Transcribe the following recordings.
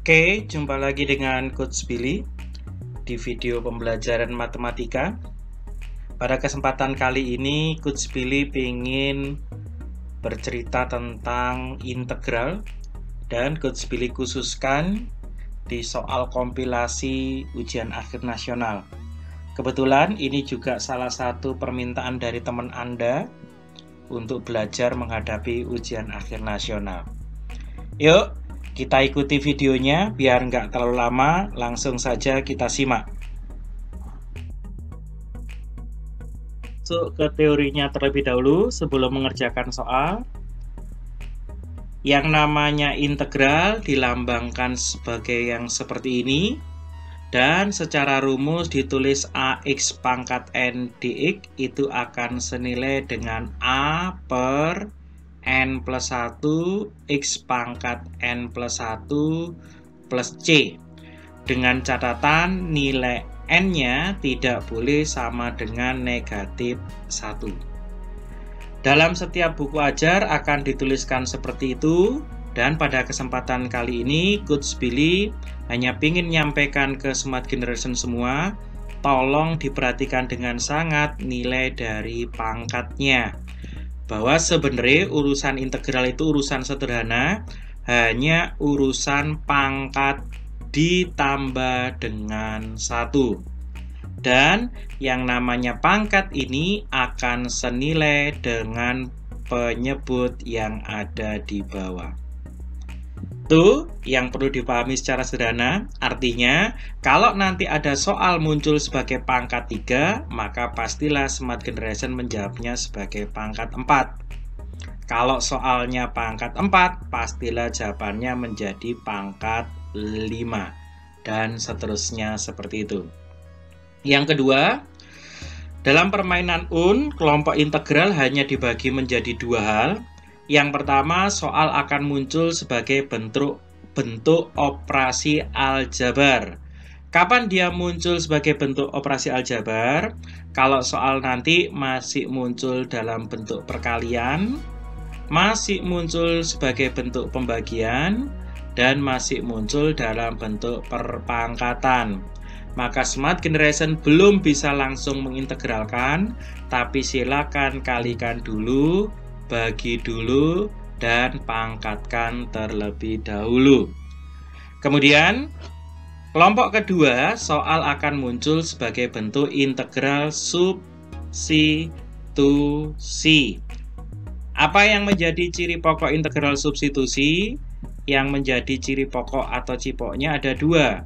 Oke, jumpa lagi dengan Coach Billy di video pembelajaran matematika. Pada kesempatan kali ini, Coach Billy ingin bercerita tentang integral dan Coach Billy khususkan di soal kompilasi ujian akhir nasional. Kebetulan ini juga salah satu permintaan dari teman Anda untuk belajar menghadapi ujian akhir nasional. Yuk, kita ikuti videonya biar nggak terlalu lama, langsung saja kita simak. Masuk ke teorinya terlebih dahulu sebelum mengerjakan soal. Yang namanya integral dilambangkan sebagai yang seperti ini. Dan secara rumus ditulis AX pangkat N dx itu akan senilai dengan A per N plus 1 X pangkat N plus 1 plus C. Dengan catatan nilai N-nya tidak boleh sama dengan negatif 1. Dalam setiap buku ajar akan dituliskan seperti itu. Dan pada kesempatan kali ini Coach Billy hanya ingin menyampaikan ke Smart Generation semua, tolong diperhatikan dengan sangat nilai dari pangkatnya. Bahwa sebenarnya urusan integral itu urusan sederhana, hanya urusan pangkat ditambah dengan 1. Dan yang namanya pangkat ini akan senilai dengan penyebut yang ada di bawah. Itu yang perlu dipahami secara sederhana. Artinya, kalau nanti ada soal muncul sebagai pangkat 3, maka pastilah Smart Generation menjawabnya sebagai pangkat 4. Kalau soalnya pangkat 4, pastilah jawabannya menjadi pangkat 5. Dan seterusnya seperti itu. Yang kedua, dalam permainan kelompok integral hanya dibagi menjadi dua hal. Yang pertama, soal akan muncul sebagai bentuk operasi aljabar. Kapan dia muncul sebagai bentuk operasi aljabar? Kalau soal nanti masih muncul dalam bentuk perkalian, masih muncul sebagai bentuk pembagian, dan masih muncul dalam bentuk perpangkatan. Maka Smart Generation belum bisa langsung mengintegralkan, tapi silakan kalikan dulu, bagi dulu, dan pangkatkan terlebih dahulu. Kemudian, kelompok kedua, soal akan muncul sebagai bentuk integral substitusi. Apa yang menjadi ciri pokok integral substitusi? Yang menjadi ciri pokok atau cipoknya ada dua.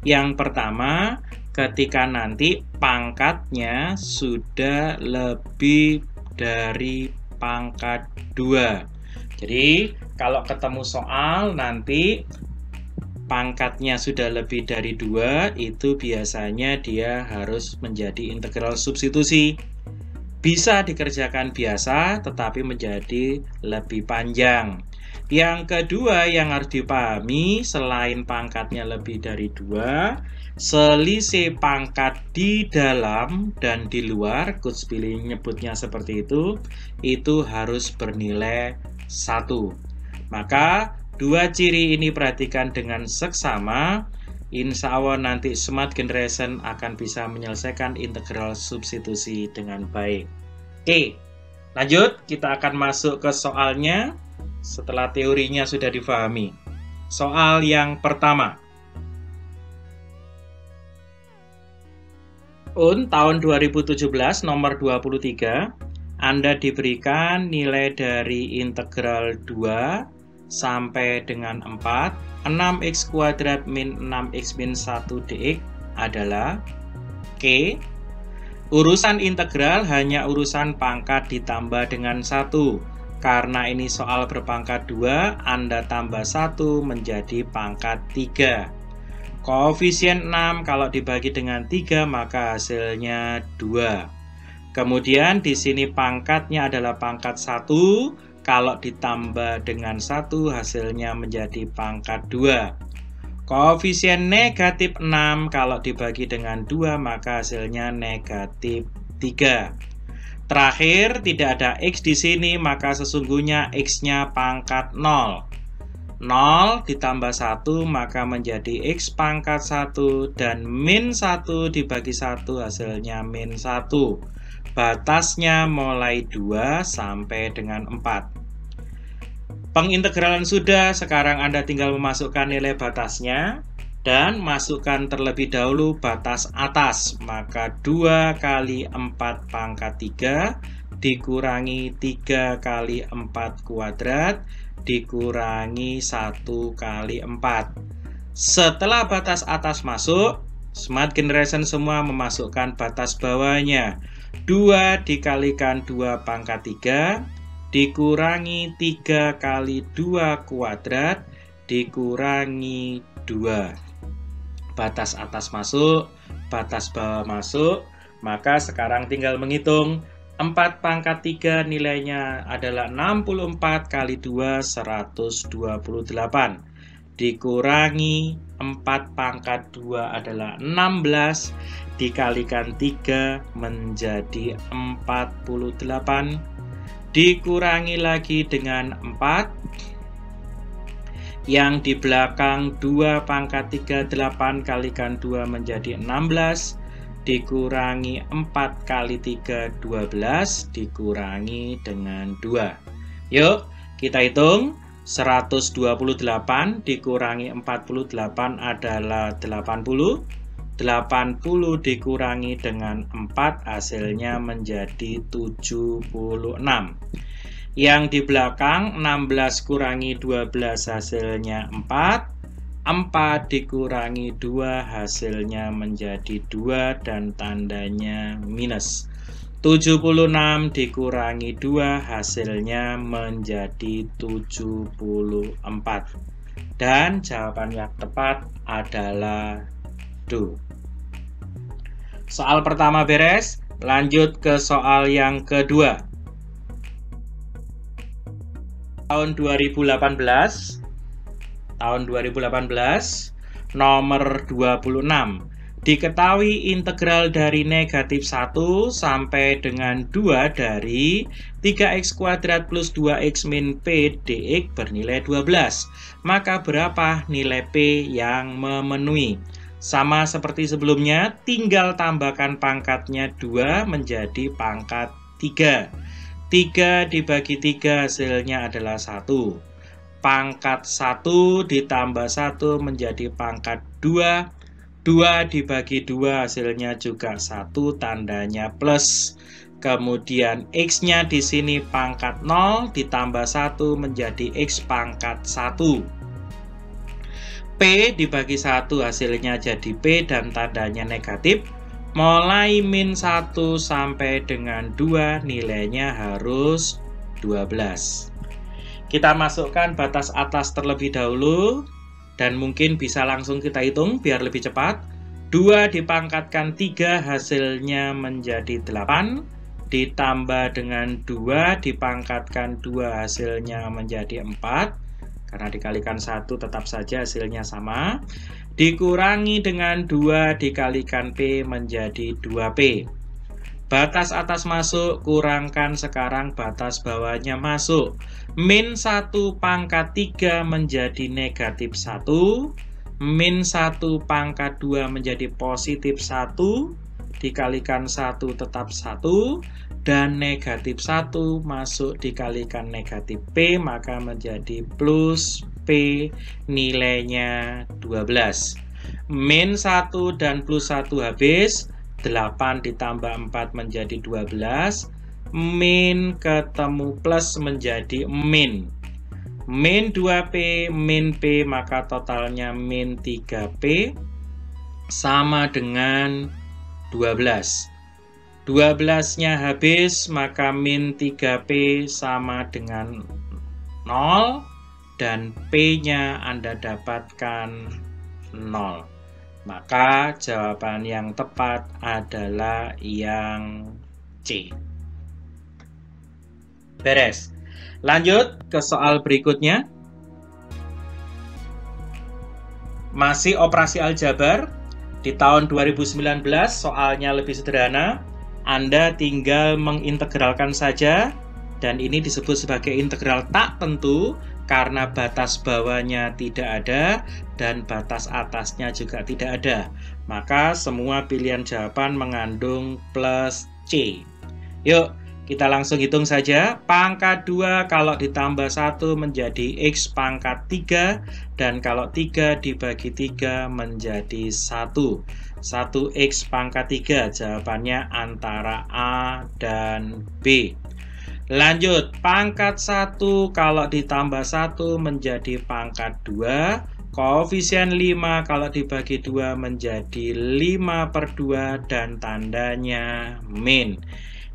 Yang pertama, ketika nanti pangkatnya sudah lebih dari pangkat 2. Jadi, kalau ketemu soal nanti pangkatnya sudah lebih dari 2, itu biasanya dia harus menjadi integral substitusi. Bisa dikerjakan biasa, tetapi menjadi lebih panjang. Yang kedua yang harus dipahami, selain pangkatnya lebih dari 2, selisih pangkat di dalam dan di luar, Coach Billy nyebutnya seperti itu harus bernilai 1. Maka dua ciri ini perhatikan dengan seksama, insya Allah nanti Smart Generation akan bisa menyelesaikan integral substitusi dengan baik. Oke, lanjut, kita akan masuk ke soalnya setelah teorinya sudah difahami. Soal yang pertama. Tahun 2017 nomor 23, Anda diberikan nilai dari integral 2 sampai dengan 4, 6x kuadrat min 6x min 1 dx adalah K. Urusan integral hanya urusan pangkat ditambah dengan 1. Karena ini soal berpangkat 2, Anda tambah 1 menjadi pangkat 3. Koefisien 6 kalau dibagi dengan 3 maka hasilnya 2. Kemudian di sini pangkatnya adalah pangkat 1, kalau ditambah dengan 1 hasilnya menjadi pangkat 2. Koefisien negatif 6 kalau dibagi dengan 2 maka hasilnya negatif 3. Terakhir, tidak ada X di sini, maka sesungguhnya X-nya pangkat 0. 0 ditambah 1 maka menjadi X pangkat 1 dan min 1 dibagi 1 hasilnya min 1. Batasnya mulai 2 sampai dengan 4. Pengintegralan sudah, sekarang Anda tinggal memasukkan nilai batasnya dan masukkan terlebih dahulu batas atas. Maka 2 kali 4 pangkat 3 dikurangi 3 kali 4 kuadrat dikurangi 1 kali 4. Setelah batas atas masuk, Smart Generation semua memasukkan batas bawahnya. 2 dikalikan 2 pangkat 3 dikurangi 3 kali 2 kuadrat dikurangi 2. Batas atas masuk, batas bawah masuk, maka sekarang tinggal menghitung. 4 pangkat 3 nilainya adalah 64 kali 2, 128. Dikurangi 4 pangkat 2 adalah 16, dikalikan 3 menjadi 48. Dikurangi lagi dengan 4. Yang di belakang 2 pangkat 3, 8 kalikan 2 menjadi 16. Dikurangi 4 kali 3, 12, dikurangi dengan 2. Yuk, kita hitung. 128 dikurangi 48 adalah 80. 80 dikurangi dengan 4 hasilnya menjadi 76. Yang di belakang 16 kurangi 12 hasilnya 4. 4 dikurangi 2 hasilnya menjadi 2 dan tandanya minus. 76 dikurangi 2 hasilnya menjadi 74. Dan jawaban yang tepat adalah D. Soal pertama beres, lanjut ke soal yang kedua. Tahun 2018 nomor 26. Diketahui integral dari negatif 1 sampai dengan 2 dari 3x kuadrat plus 2x min p dx bernilai 12. Maka berapa nilai p yang memenuhi? Sama seperti sebelumnya, tinggal tambahkan pangkatnya 2 menjadi pangkat 3. 3 dibagi 3 hasilnya adalah 1. Pangkat 1 ditambah 1 menjadi pangkat 2. 2 dibagi 2 hasilnya juga 1, tandanya plus. Kemudian X-nya di sini pangkat 0 ditambah 1 menjadi X pangkat 1. P dibagi 1 hasilnya jadi P dan tandanya negatif. Mulai min 1 sampai dengan 2 nilainya harus 12. Kita masukkan batas atas terlebih dahulu dan mungkin bisa langsung kita hitung biar lebih cepat. 2 dipangkatkan 3 hasilnya menjadi 8. Ditambah dengan 2 dipangkatkan 2 hasilnya menjadi 4. Karena dikalikan 1 tetap saja hasilnya sama. Dikurangi dengan 2 dikalikan P menjadi 2P. Batas atas masuk, kurangkan sekarang batas bawahnya masuk. Min 1 pangkat 3 menjadi negatif 1. Min 1 pangkat 2 menjadi positif 1. Dikalikan 1 tetap 1. Dan negatif 1 masuk dikalikan negatif P, maka menjadi plus P, nilainya 12. Min 1 dan plus 1 habis. 8 ditambah 4 menjadi 12. Min ketemu plus menjadi min. Min 2P, min P, maka totalnya min 3P sama dengan 12. 12-nya habis, maka min 3P sama dengan 0 dan P-nya Anda dapatkan 0. Maka jawaban yang tepat adalah yang C. Beres. Lanjut ke soal berikutnya. Masih operasi aljabar. Di tahun 2019 soalnya lebih sederhana. Anda tinggal mengintegralkan saja. Dan ini disebut sebagai integral tak tentu karena batas bawahnya tidak ada dan batas atasnya juga tidak ada. Maka semua pilihan jawaban mengandung plus C. Yuk, kita langsung hitung saja. Pangkat 2 kalau ditambah 1 menjadi X pangkat 3. Dan kalau 3 dibagi 3 menjadi 1. 1X pangkat 3. Jawabannya antara A dan B. Lanjut, pangkat 1 kalau ditambah 1 menjadi pangkat 2. Koefisien 5 kalau dibagi 2 menjadi 5/2 dan tandanya min.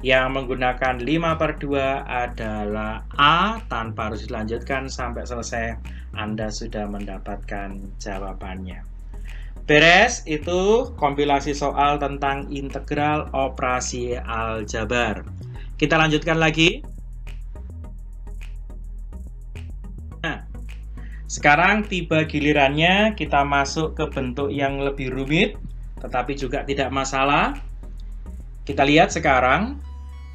Yang menggunakan 5/2 adalah A. Tanpa harus dilanjutkan sampai selesai, Anda sudah mendapatkan jawabannya. Beres, itu kompilasi soal tentang integral operasi aljabar. Kita lanjutkan lagi. Nah, sekarang tiba gilirannya kita masuk ke bentuk yang lebih rumit, tetapi juga tidak masalah. Kita lihat sekarang.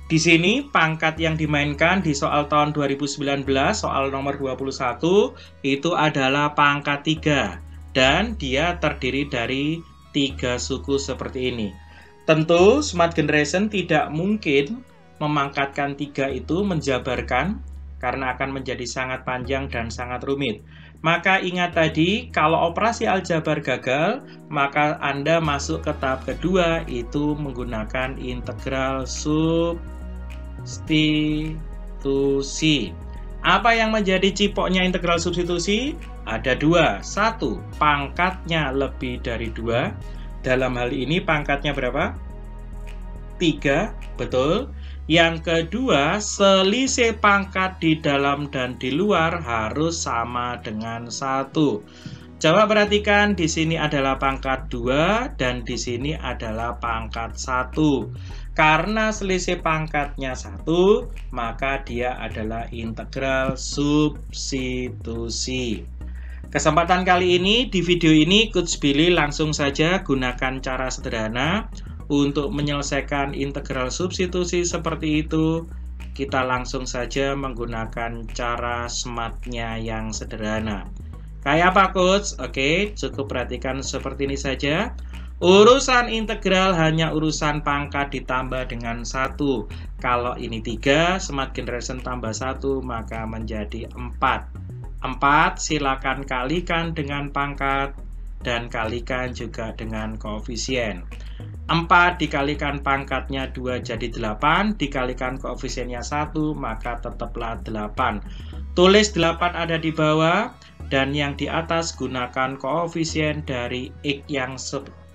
Di sini pangkat yang dimainkan di soal tahun 2019, soal nomor 21, itu adalah pangkat 3. Dan dia terdiri dari 3 suku seperti ini. Tentu Smart Generation tidak mungkin memangkatkan 3 itu menjabarkan, karena akan menjadi sangat panjang dan sangat rumit. Maka ingat tadi, kalau operasi aljabar gagal, maka Anda masuk ke tahap kedua, itu menggunakan integral substitusi. Apa yang menjadi cipoknya integral substitusi? Ada 2. 1. Pangkatnya lebih dari 2. Dalam hal ini pangkatnya berapa? 3. Betul. Yang kedua, selisih pangkat di dalam dan di luar harus sama dengan 1. Coba perhatikan, di sini adalah pangkat 2 dan di sini adalah pangkat 1. Karena selisih pangkatnya 1, maka dia adalah integral substitusi. Kesempatan kali ini, di video ini, Coach Billy langsung saja gunakan cara sederhana untuk menyelesaikan integral substitusi seperti itu. Kita langsung saja menggunakan cara SMART-nya yang sederhana. Kayak apa, Coach? Oke, cukup perhatikan seperti ini saja. Urusan integral hanya urusan pangkat ditambah dengan 1. Kalau ini 3, Smart Generation tambah 1, maka menjadi 4. 4 silakan kalikan dengan pangkat dan kalikan juga dengan koefisien. 4 dikalikan pangkatnya 2 jadi 8, dikalikan koefisiennya 1, maka tetaplah 8. Tulis 8 ada di bawah, dan yang di atas gunakan koefisien dari X yang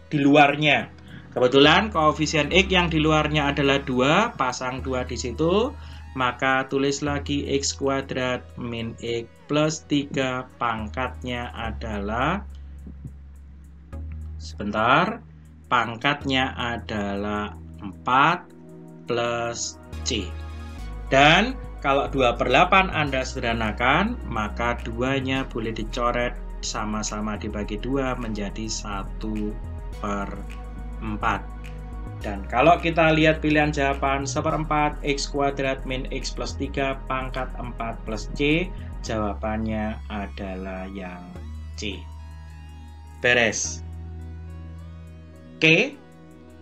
di luarnya. Kebetulan koefisien X yang di luarnya adalah 2, pasang 2 di situ, maka tulis lagi X kuadrat min X plus 3, pangkatnya adalah, sebentar, pangkatnya adalah 4 plus C. Dan kalau 2/8 Anda sederhanakan, maka 2-nya boleh dicoret sama-sama dibagi 2 menjadi 1/4. Dan kalau kita lihat pilihan jawaban 1/4 X kuadrat min X plus 3 pangkat 4 plus C, jawabannya adalah yang C. Beres. Oke,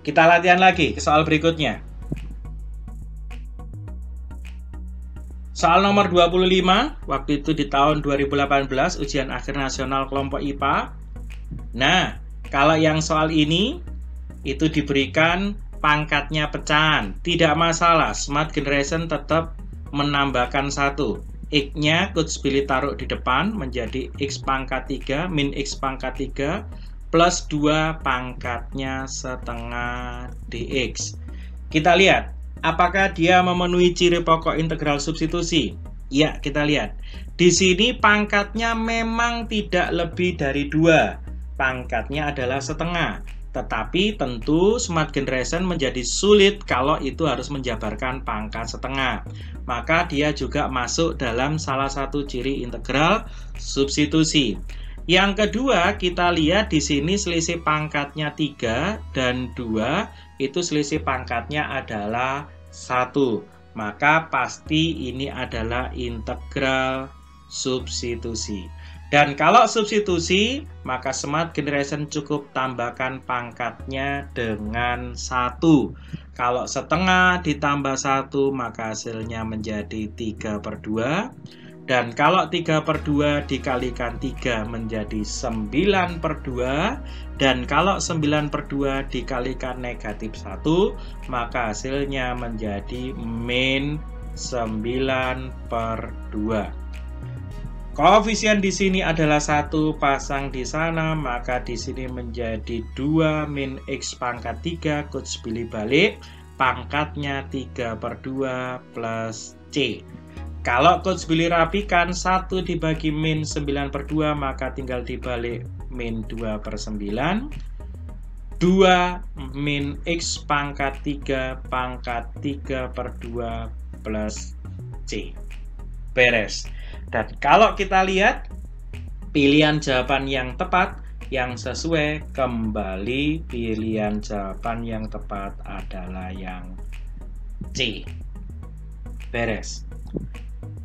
kita latihan lagi ke soal berikutnya. Soal nomor 25, waktu itu di tahun 2018, ujian akhir nasional kelompok IPA. Nah, kalau yang soal ini, itu diberikan pangkatnya pecahan. Tidak masalah, Smart Generation tetap menambahkan 1. X-nya Coach Billy taruh di depan menjadi X pangkat 3 min X pangkat 3 plus 2 pangkatnya setengah dx. Kita lihat, apakah dia memenuhi ciri pokok integral substitusi? Ya, kita lihat. Di sini pangkatnya memang tidak lebih dari 2. Pangkatnya adalah setengah. Tetapi tentu Smart Generation menjadi sulit kalau itu harus menjabarkan pangkat setengah. Maka dia juga masuk dalam salah satu ciri integral substitusi. Yang kedua, kita lihat di sini selisih pangkatnya 3 dan 2, itu selisih pangkatnya adalah 1. Maka pasti ini adalah integral substitusi. Dan kalau substitusi, maka Smart Generation cukup tambahkan pangkatnya dengan 1. Kalau setengah ditambah 1, maka hasilnya menjadi 3/2. Dan kalau 3/2 dikalikan 3 menjadi 9/2. Dan kalau 9/2 dikalikan negatif 1, maka hasilnya menjadi min 9/2. Koefisien di sini adalah 1, pasang di sana, maka di sini menjadi 2 min X pangkat 3, coach pilih balik, pangkatnya 3/2 plus C. Kalau coach pilih rapikan, 1 dibagi min 9/2, maka tinggal dibalik min 2/9. 2 min X pangkat 3, pangkat 3/2 plus C. Beres. Dan kalau kita lihat pilihan jawaban yang tepat, yang sesuai, kembali pilihan jawaban yang tepat adalah yang C. Beres.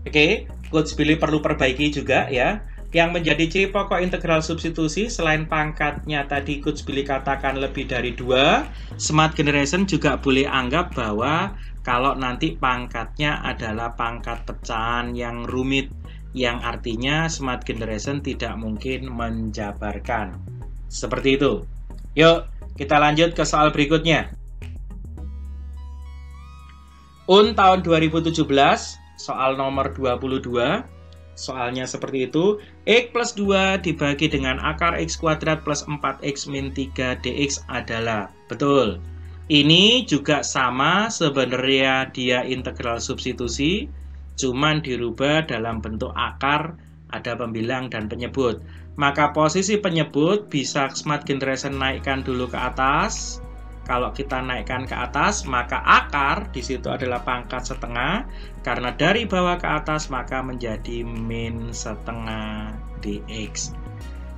Oke, coach Billy perlu perbaiki juga ya. Yang menjadi ciri pokok integral substitusi, selain pangkatnya tadi coach Billy katakan lebih dari 2, Smart Generation juga boleh anggap bahwa kalau nanti pangkatnya adalah pangkat pecahan yang rumit, yang artinya Smart Generation tidak mungkin menjabarkan. Seperti itu. Yuk, kita lanjut ke soal berikutnya. UN tahun 2017, soal nomor 22. Soalnya seperti itu. X plus 2 dibagi dengan akar X kuadrat plus 4X min 3 dx adalah. Betul. Ini juga sama, sebenarnya dia integral substitusi, cuman dirubah dalam bentuk akar, ada pembilang dan penyebut. Maka posisi penyebut bisa Smart Generation naikkan dulu ke atas. Kalau kita naikkan ke atas, maka akar di situ adalah pangkat setengah. Karena dari bawah ke atas, maka menjadi min setengah dx.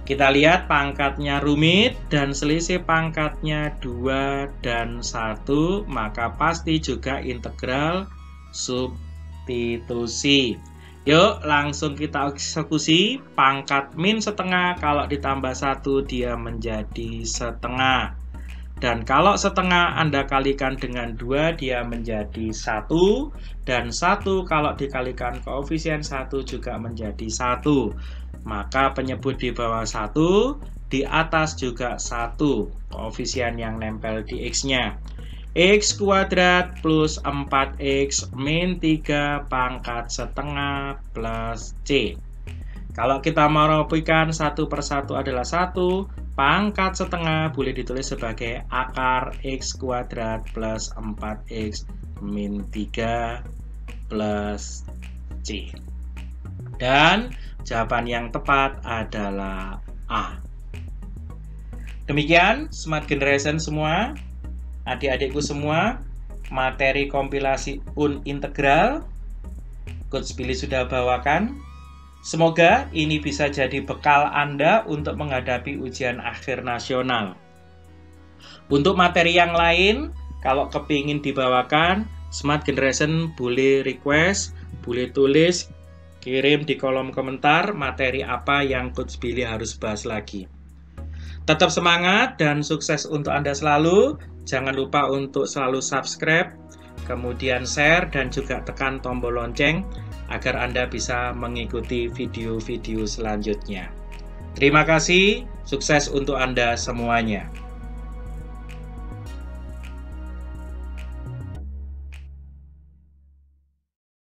Kita lihat pangkatnya rumit dan selisih pangkatnya 2 dan 1, maka pasti juga integral substitusi. Yuk langsung kita eksekusi. Pangkat min setengah kalau ditambah 1 dia menjadi setengah. Dan kalau setengah Anda kalikan dengan 2 dia menjadi 1. Dan 1 kalau dikalikan koefisien 1 juga menjadi 1. Maka penyebut di bawah 1, di atas juga 1. Koefisien yang nempel di X-nya. X kuadrat plus 4X min 3 pangkat setengah plus C. Kalau kita mau rapikan 1 per 1 adalah 1. Pangkat setengah boleh ditulis sebagai akar X kuadrat plus 4X min 3 plus C. Dan jawaban yang tepat adalah A. Demikian Smart Generation semua, adik-adikku semua, materi kompilasi UN integral Coach Billy sudah bawakan. Semoga ini bisa jadi bekal Anda untuk menghadapi ujian akhir nasional. Untuk materi yang lain, kalau kepingin dibawakan, Smart Generation boleh request, boleh tulis, kirim di kolom komentar materi apa yang Coach Billy harus bahas lagi. Tetap semangat dan sukses untuk Anda selalu. Jangan lupa untuk selalu subscribe, kemudian share dan juga tekan tombol lonceng agar Anda bisa mengikuti video-video selanjutnya. Terima kasih, sukses untuk Anda semuanya.